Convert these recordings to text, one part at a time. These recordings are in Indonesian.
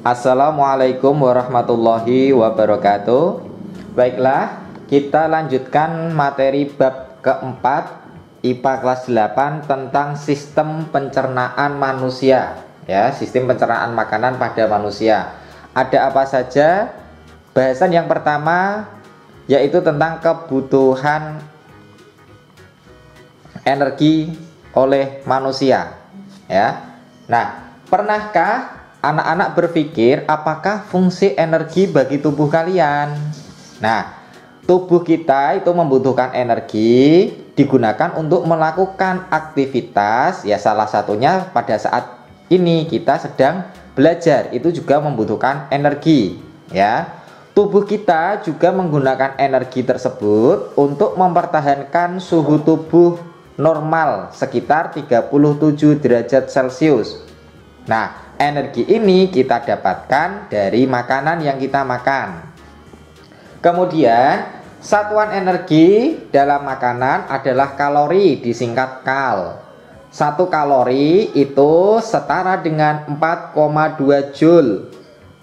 Assalamualaikum warahmatullahi wabarakatuh. Baiklah, kita lanjutkan materi bab keempat IPA kelas 8 tentang sistem pencernaan manusia, ya, sistem pencernaan makanan pada manusia. Ada apa saja? Bahasan yang pertama yaitu tentang kebutuhan energi oleh manusia, ya. Nah, pernahkah anak-anak berpikir apakah fungsi energi bagi tubuh kalian? Nah, tubuh kita itu membutuhkan energi digunakan untuk melakukan aktivitas, ya, salah satunya pada saat ini kita sedang belajar itu juga membutuhkan energi, ya. Tubuh kita juga menggunakan energi tersebut untuk mempertahankan suhu tubuh normal sekitar 37 derajat Celcius. Nah, energi ini kita dapatkan dari makanan yang kita makan. Kemudian, satuan energi dalam makanan adalah kalori, disingkat kal. 1 kalori itu setara dengan 4,2 joule.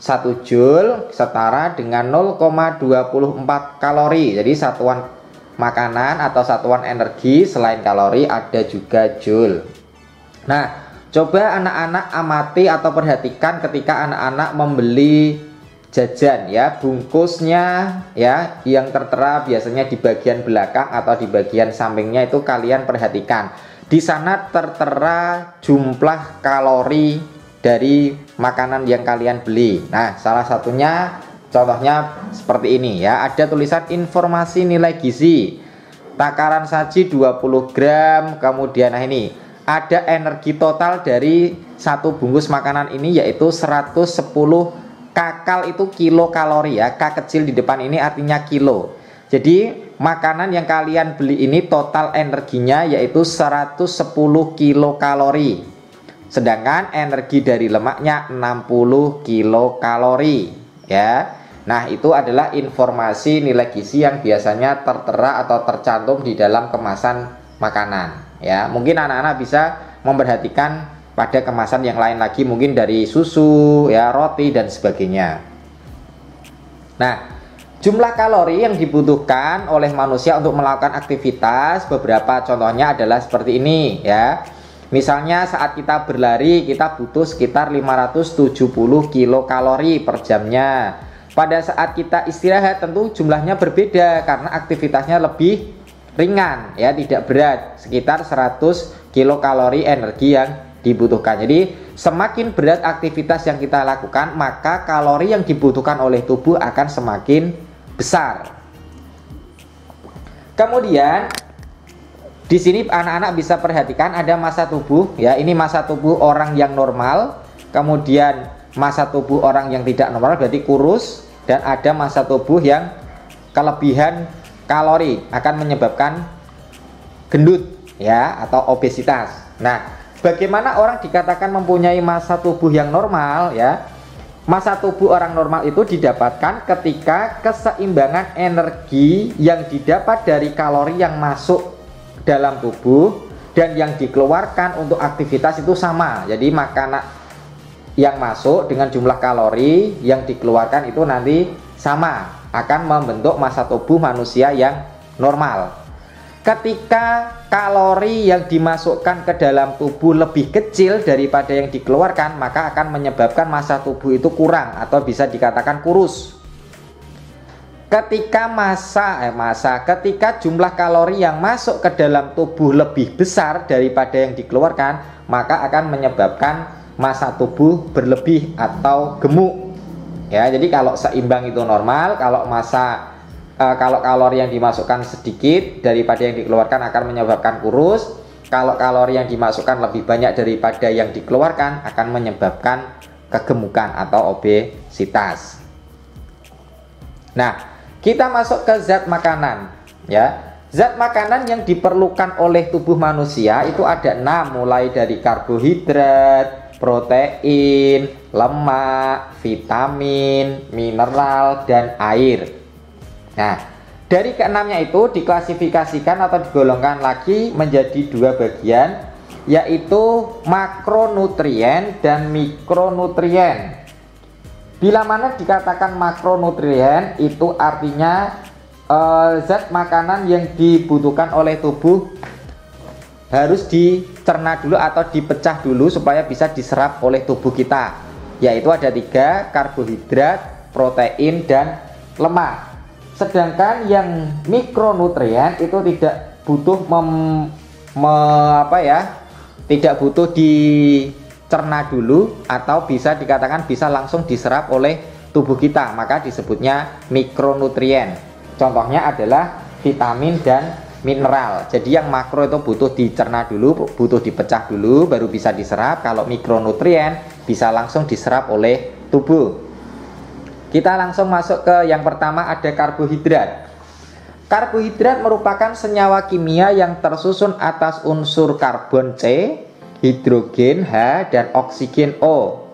1 joule setara dengan 0,24 kalori. Jadi satuan makanan atau satuan energi selain kalori ada juga joule. Nah, coba anak-anak amati atau perhatikan ketika anak-anak membeli jajan, ya, bungkusnya, ya, yang tertera biasanya di bagian belakang atau di bagian sampingnya itu kalian perhatikan. Di sana tertera jumlah kalori dari makanan yang kalian beli. Nah, salah satunya contohnya seperti ini, ya, ada tulisan informasi nilai gizi. Takaran saji 20 gram, kemudian nah ini ada energi total dari satu bungkus makanan ini yaitu 110 kakal, itu kilokalori, ya. K kecil di depan ini artinya kilo. Jadi makanan yang kalian beli ini total energinya yaitu 110 kilokalori. Sedangkan energi dari lemaknya 60 kilokalori, ya. Nah, itu adalah informasi nilai gizi yang biasanya tertera atau tercantum di dalam kemasan makanan, ya. Mungkin anak-anak bisa memperhatikan pada kemasan yang lain lagi, mungkin dari susu, ya, roti dan sebagainya. Nah, jumlah kalori yang dibutuhkan oleh manusia untuk melakukan aktivitas, beberapa contohnya adalah seperti ini, ya. Misalnya saat kita berlari kita butuh sekitar 570 kilokalori per jamnya. Pada saat kita istirahat tentu jumlahnya berbeda karena aktivitasnya lebih ringan, ya, tidak berat, sekitar 100 kilokalori energi yang dibutuhkan. Jadi semakin berat aktivitas yang kita lakukan, maka kalori yang dibutuhkan oleh tubuh akan semakin besar. Kemudian di sini anak-anak bisa perhatikan ada massa tubuh, ya. Ini massa tubuh orang yang normal, kemudian massa tubuh orang yang tidak normal berarti kurus, dan ada massa tubuh yang kelebihan kalori akan menyebabkan gendut, ya, atau obesitas. Nah, bagaimana orang dikatakan mempunyai massa tubuh yang normal, ya? Massa tubuh orang normal itu didapatkan ketika keseimbangan energi yang didapat dari kalori yang masuk dalam tubuh dan yang dikeluarkan untuk aktivitas itu sama. Jadi makanan yang masuk dengan jumlah kalori yang dikeluarkan itu nanti sama, akan membentuk massa tubuh manusia yang normal. Ketika kalori yang dimasukkan ke dalam tubuh lebih kecil daripada yang dikeluarkan, maka akan menyebabkan massa tubuh itu kurang atau bisa dikatakan kurus. Ketika ketika jumlah kalori yang masuk ke dalam tubuh lebih besar daripada yang dikeluarkan, maka akan menyebabkan massa tubuh berlebih atau gemuk, ya. Jadi kalau seimbang itu normal, kalau kalori yang dimasukkan sedikit daripada yang dikeluarkan akan menyebabkan kurus. Kalau kalori yang dimasukkan lebih banyak daripada yang dikeluarkan akan menyebabkan kegemukan atau obesitas. Nah, kita masuk ke zat makanan, ya. Zat makanan yang diperlukan oleh tubuh manusia itu ada 6, mulai dari karbohidrat, protein, lemak, vitamin, mineral, dan air. Nah, dari keenamnya itu diklasifikasikan atau digolongkan lagi menjadi 2 bagian, yaitu makronutrien dan mikronutrien. Bila mana dikatakan makronutrien itu artinya zat makanan yang dibutuhkan oleh tubuh harus dicerna dulu atau dipecah dulu supaya bisa diserap oleh tubuh kita, yaitu ada 3: karbohidrat, protein, dan lemak. Sedangkan yang mikronutrien itu tidak butuh tidak butuh dicerna dulu atau bisa dikatakan bisa langsung diserap oleh tubuh kita, maka disebutnya mikronutrien. Contohnya adalah vitamin dan mineral. Jadi yang makro itu butuh dicerna dulu, butuh dipecah dulu baru bisa diserap. Kalau mikronutrien bisa langsung diserap oleh tubuh. Kita langsung masuk ke yang pertama, ada karbohidrat. Karbohidrat merupakan senyawa kimia yang tersusun atas unsur karbon C, hidrogen H, dan oksigen O.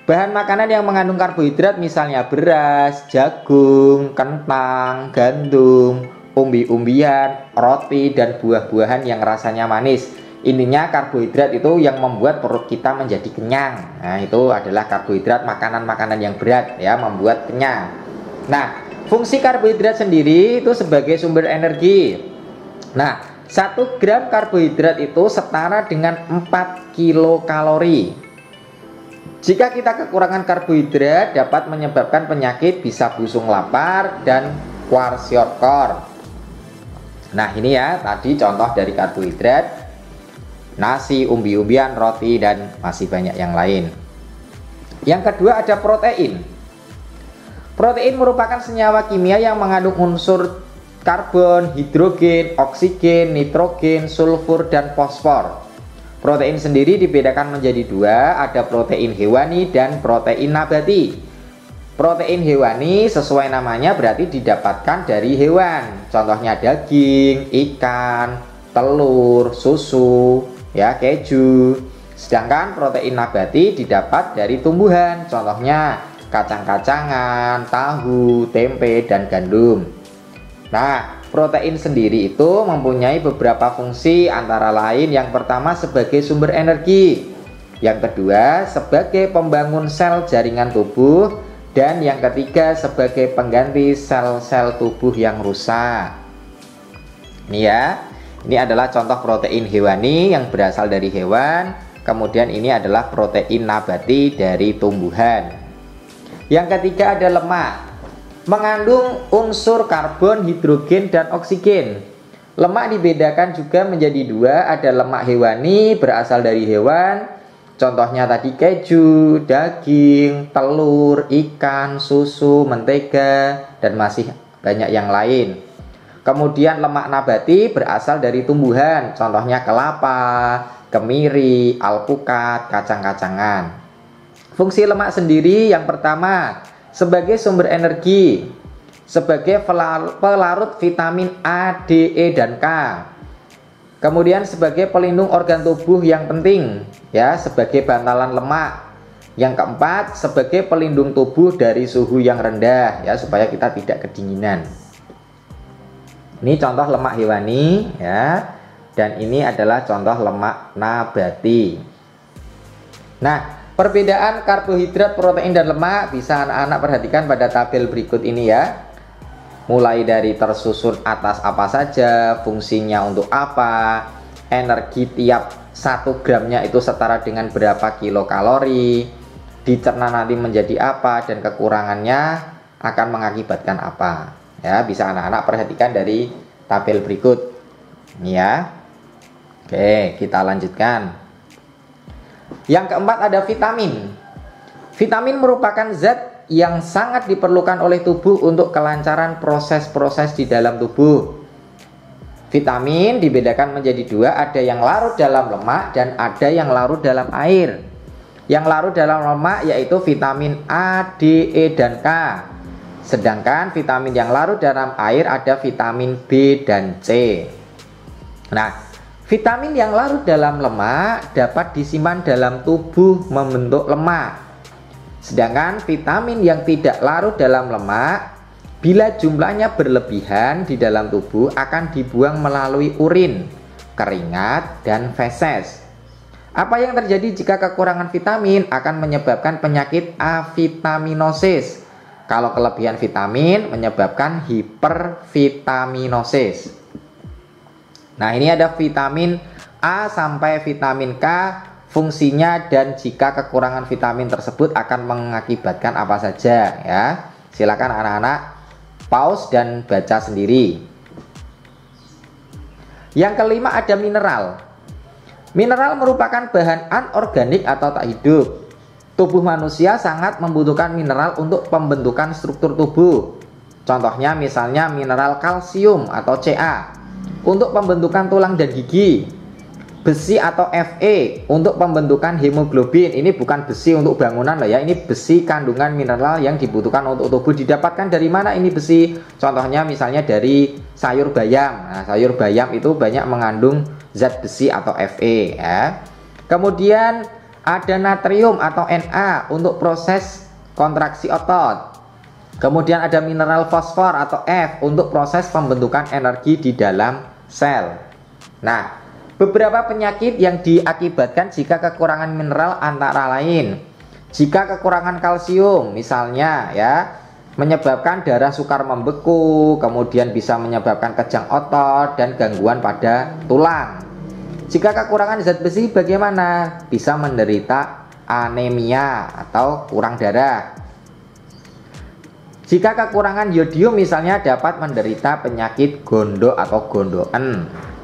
Bahan makanan yang mengandung karbohidrat misalnya beras, jagung, kentang, gandum, umbi-umbian, roti, dan buah-buahan yang rasanya manis. Intinya karbohidrat itu yang membuat perut kita menjadi kenyang. Nah, itu adalah karbohidrat, makanan-makanan yang berat ya, membuat kenyang. Nah, fungsi karbohidrat sendiri itu sebagai sumber energi. Nah, 1 gram karbohidrat itu setara dengan 4 kilokalori. Jika kita kekurangan karbohidrat dapat menyebabkan penyakit, bisa busung lapar dan kwashiorkor. Nah, ini ya tadi contoh dari karbohidrat: nasi, umbi-umbian, roti, dan masih banyak yang lain. Yang kedua ada protein. Protein merupakan senyawa kimia yang mengandung unsur karbon, hidrogen, oksigen, nitrogen, sulfur, dan fosfor. Protein sendiri dibedakan menjadi 2, ada protein hewani dan protein nabati. Protein hewani sesuai namanya berarti didapatkan dari hewan. Contohnya daging, ikan, telur, susu, ya, keju. Sedangkan protein nabati didapat dari tumbuhan. Contohnya kacang-kacangan, tahu, tempe, dan gandum. Nah, protein sendiri itu mempunyai beberapa fungsi, antara lain yang pertama sebagai sumber energi, yang kedua sebagai pembangun sel jaringan tubuh, dan yang ketiga sebagai pengganti sel-sel tubuh yang rusak. Ini ya, ini adalah contoh protein hewani yang berasal dari hewan. Kemudian ini adalah protein nabati dari tumbuhan. Yang ketiga ada lemak, mengandung unsur karbon, hidrogen, dan oksigen. Lemak dibedakan juga menjadi 2, ada lemak hewani berasal dari hewan. Contohnya tadi keju, daging, telur, ikan, susu, mentega, dan masih banyak yang lain. Kemudian lemak nabati berasal dari tumbuhan, contohnya kelapa, kemiri, alpukat, kacang-kacangan. Fungsi lemak sendiri yang pertama sebagai sumber energi, sebagai pelarut vitamin A, D, E, dan K. Kemudian sebagai pelindung organ tubuh yang penting, ya, sebagai bantalan lemak. Yang keempat sebagai pelindung tubuh dari suhu yang rendah, ya, supaya kita tidak kedinginan. Ini contoh lemak hewani, ya, dan ini adalah contoh lemak nabati. Nah, perbedaan karbohidrat, protein, dan lemak bisa anak-anak perhatikan pada tabel berikut ini ya. Mulai dari tersusun atas apa saja, fungsinya untuk apa, energi tiap 1 gramnya itu setara dengan berapa kilokalori, dicerna nanti menjadi apa, dan kekurangannya akan mengakibatkan apa. Ya, bisa anak-anak perhatikan dari tabel berikut. Ini ya. Oke, kita lanjutkan. Yang keempat ada vitamin. Vitamin merupakan zat yang sangat diperlukan oleh tubuh untuk kelancaran proses-proses di dalam tubuh. Vitamin dibedakan menjadi 2, ada yang larut dalam lemak dan ada yang larut dalam air. Yang larut dalam lemak yaitu vitamin A, D, E, dan K. Sedangkan vitamin yang larut dalam air ada vitamin B dan C. Nah, vitamin yang larut dalam lemak dapat disimpan dalam tubuh membentuk lemak. Sedangkan vitamin yang tidak larut dalam lemak, bila jumlahnya berlebihan di dalam tubuh akan dibuang melalui urin, keringat, dan feses. Apa yang terjadi jika kekurangan vitamin? Akan menyebabkan penyakit avitaminosis. Kalau kelebihan vitamin menyebabkan hipervitaminosis. Nah, ini ada vitamin A sampai vitamin K, fungsinya dan jika kekurangan vitamin tersebut akan mengakibatkan apa saja ya. Silakan anak-anak pause dan baca sendiri. Yang kelima ada mineral. Mineral merupakan bahan anorganik atau tak hidup. Tubuh manusia sangat membutuhkan mineral untuk pembentukan struktur tubuh. Contohnya misalnya mineral kalsium atau Ca untuk pembentukan tulang dan gigi. Besi atau Fe untuk pembentukan hemoglobin. Ini bukan besi untuk bangunan loh ya. Ini besi kandungan mineral yang dibutuhkan untuk tubuh. Didapatkan dari mana ini besi? Contohnya misalnya dari sayur bayam. Nah, sayur bayam itu banyak mengandung zat besi atau Fe ya. Kemudian ada natrium atau Na untuk proses kontraksi otot. Kemudian ada mineral fosfor atau F untuk proses pembentukan energi di dalam sel. Nah, beberapa penyakit yang diakibatkan jika kekurangan mineral antara lain, jika kekurangan kalsium misalnya ya, menyebabkan darah sukar membeku, kemudian bisa menyebabkan kejang otot dan gangguan pada tulang. Jika kekurangan zat besi bagaimana? Bisa menderita anemia atau kurang darah. Jika kekurangan yodium misalnya dapat menderita penyakit gondok atau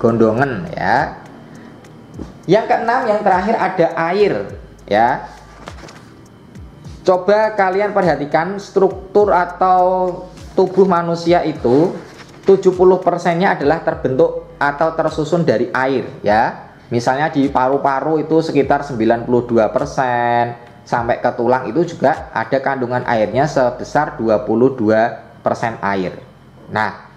gondongan ya. Yang keenam, yang terakhir ada air ya. Coba kalian perhatikan struktur atau tubuh manusia itu 70%-nya adalah terbentuk atau tersusun dari air ya. Misalnya di paru-paru itu sekitar 92%, sampai ke tulang itu juga ada kandungan airnya sebesar 22% air. Nah,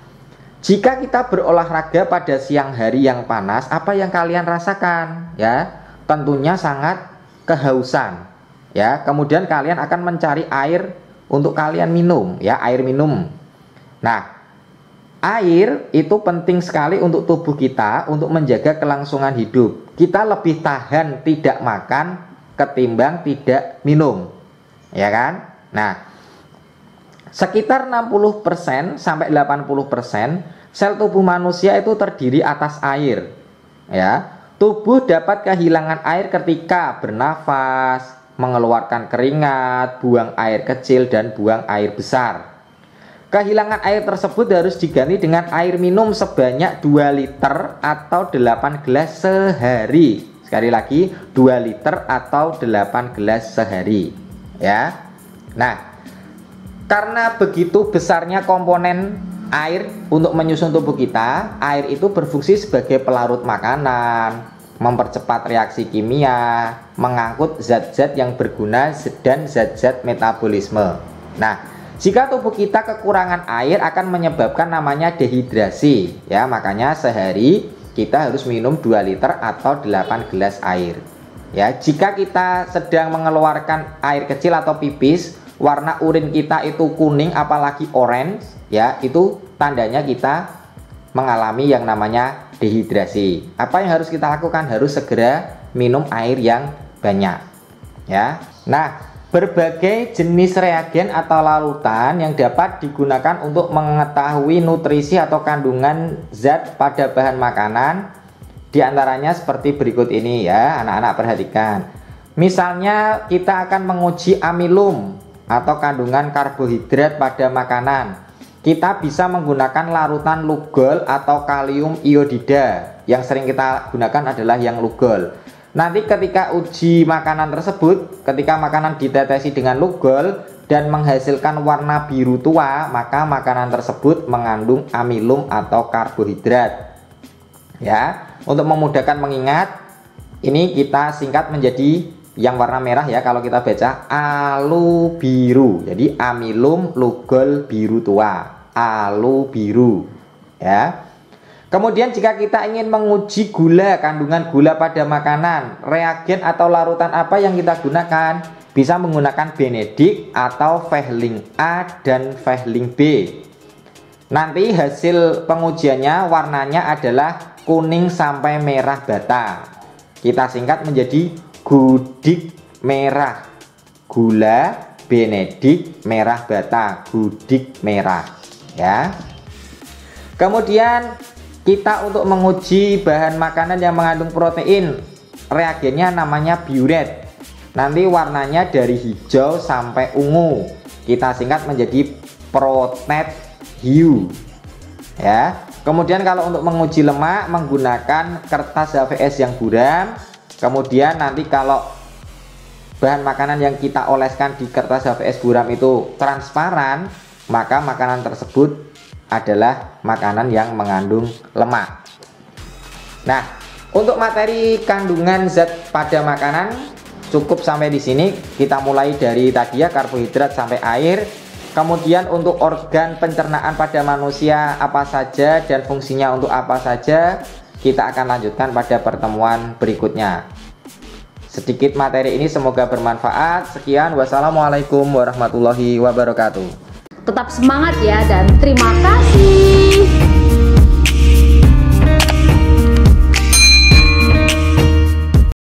jika kita berolahraga pada siang hari yang panas, apa yang kalian rasakan? Ya, tentunya sangat kehausan. Ya, kemudian kalian akan mencari air untuk kalian minum, ya, air minum. Nah, air itu penting sekali untuk tubuh kita untuk menjaga kelangsungan hidup. Kita lebih tahan tidak makan ketimbang tidak minum, ya kan? Nah, sekitar 60% sampai 80% sel tubuh manusia itu terdiri atas air. Ya, tubuh dapat kehilangan air ketika bernafas, mengeluarkan keringat, buang air kecil dan buang air besar. Kehilangan air tersebut harus diganti dengan air minum sebanyak 2 liter atau 8 gelas sehari. Sekali lagi 2 liter atau 8 gelas sehari ya. Nah, karena begitu besarnya komponen air untuk menyusun tubuh kita, air itu berfungsi sebagai pelarut makanan, mempercepat reaksi kimia, mengangkut zat-zat yang berguna dan zat-zat metabolisme. Nah, jika tubuh kita kekurangan air akan menyebabkan namanya dehidrasi ya. Makanya sehari kita harus minum 2 liter atau 8 gelas air. Ya, jika kita sedang mengeluarkan air kecil atau pipis, warna urin kita itu kuning apalagi orange, ya, itu tandanya kita mengalami yang namanya dehidrasi. Apa yang harus kita lakukan? Harus segera minum air yang banyak. Ya. Nah, berbagai jenis reagen atau larutan yang dapat digunakan untuk mengetahui nutrisi atau kandungan zat pada bahan makanan, diantaranya seperti berikut ini ya, anak-anak perhatikan. Misalnya kita akan menguji amilum atau kandungan karbohidrat pada makanan. Kita bisa menggunakan larutan Lugol atau kalium iodida. Yang sering kita gunakan adalah yang Lugol. Nanti ketika uji makanan tersebut, ketika makanan ditetesi dengan Lugol dan menghasilkan warna biru tua, maka makanan tersebut mengandung amilum atau karbohidrat. Ya, untuk memudahkan mengingat, ini kita singkat menjadi yang warna merah ya, kalau kita baca alu biru. Jadi amilum Lugol biru tua, alu biru. Ya. Kemudian jika kita ingin menguji gula, kandungan gula pada makanan, reagen atau larutan apa yang kita gunakan? Bisa menggunakan Benedict atau Vehling A dan Vehling B. Nanti hasil pengujiannya warnanya adalah kuning sampai merah bata. kita singkat menjadi gudik merah. Gula Benedik merah bata, gudik merah ya. Kemudian kita untuk menguji bahan makanan yang mengandung protein, reagennya namanya biuret. Nanti warnanya dari hijau sampai ungu, kita singkat menjadi protet hiu ya. Kemudian kalau untuk menguji lemak menggunakan kertas HVS yang buram. Kemudian nanti kalau bahan makanan yang kita oleskan di kertas HVS buram itu transparan, maka makanan tersebut adalah makanan yang mengandung lemak. Nah, untuk materi kandungan zat pada makanan cukup sampai di sini. Kita mulai dari tadi ya, karbohidrat sampai air. Kemudian untuk organ pencernaan pada manusia apa saja dan fungsinya untuk apa saja, kita akan lanjutkan pada pertemuan berikutnya. Sedikit materi ini semoga bermanfaat. Sekian, wassalamualaikum warahmatullahi wabarakatuh. Tetap semangat ya, dan terima kasih.